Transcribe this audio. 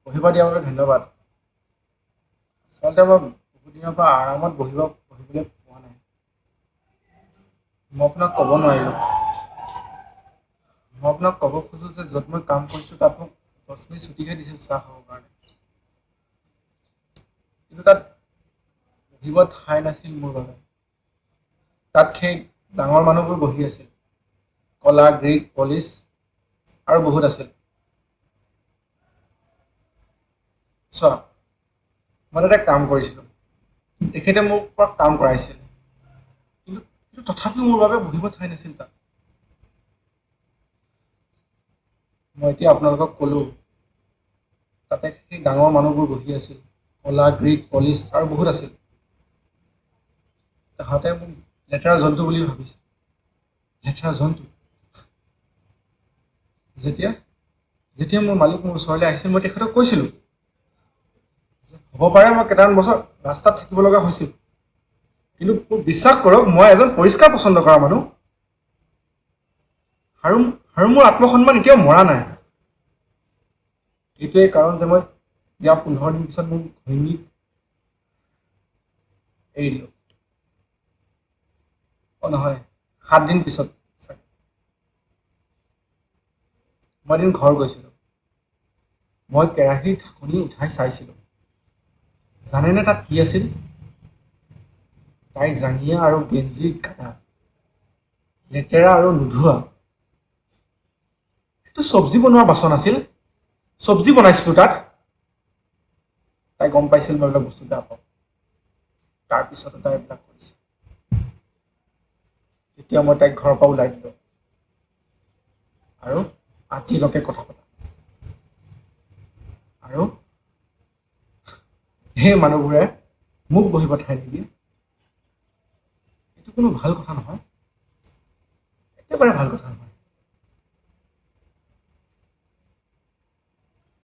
বহিব দিয়াৰ বাবে ধন্যবাদ। আচলতে মই বহুত দিনৰ পৰা আৰামত বহিবলৈ পোৱা নাই। মই আপোনাক ক'ব নোৱাৰিলোঁ। মই আপোনাক ক'ব খোজোঁ যে য'ত মই কাম কৰিছোঁ তাত মোক 10 মিনিট ছুটিহে দিছিল চাহ খাবৰ কাৰণে। কিন্তু তাত বহিব ঠাই নাছিল মোৰ বাবে। তাত সেই ডাঙৰ মানুহবোৰ বহি আছিল। কলা, গ্ৰীক, পলিচ আৰু বহুত আছিল। চোৱা, মই তাতে কাম কৰিছিলোঁ। তেখেতে মোৰ পৰা কাম কৰাইছিল। কিন্তু তথাপিও মোৰ বাবে বহিব ঠাই নাছিল তাত। মই এতিয়া আপোনালোকক ক'লোঁ, তাতে সেই ডাঙৰ মানুহবোৰ বহি আছিল। কলা, গ্ৰীক, পলিচ আৰু বহুত আছিল। তাহাঁতে মোক লেতেৰা জন্তু বুলি ভাবিছে। লেতেৰা জন্তু। যেতিয়া যেতিয়া মোৰ মালিক মোৰ ওচৰলৈ আহিছিল, মই তেখেতক কৈছিলোঁ যে হ'ব পাৰে মই কেইটামান বছৰ ৰাস্তাত থাকিব লগা হৈছিল। কিন্তু মোক বিশ্বাস কৰক, মই এজন পৰিষ্কাৰ পচন্দ কৰা মানুহ। আৰু মোৰ আত্মসন্মান এতিয়াও মৰা নাই। এইটোৱেই কাৰণ যে মই ইয়াৰ 15 দিন পিছত মোৰ ঘৈণীক এৰি দিলোঁ। নহয়, 7 দিন পিছত। মই এদিন ঘৰ গৈছিলোঁ। মই কেৰাহীৰ ঢাকনি উঠাই চাইছিলোঁ। জানেনে তাত কি আছিল? তাইৰ জাঙিয়া আৰু গেঞ্জী কাটা, লেতেৰা আৰু নোধোৱা। সেইটো চব্জি বনোৱাৰ বাচন আছিল। চব্জি বনাইছিলোঁ তাত। তাই গম পাইছিল মই এইবিলাক বস্তু বেয়া পাওঁ। তাৰপিছতো তাই এইবিলাক কৰিছে। তেতিয়া মই তাইক ঘৰৰ পৰা ওলাই দিলোঁ। আৰু আজিলৈকে কথা পতা। আৰু সেই মানুহবোৰে মোক বহিব ঠাই নিদিয়ে। এইটো কোনো ভাল কথা নহয়। একেবাৰে ভাল কথা নহয়।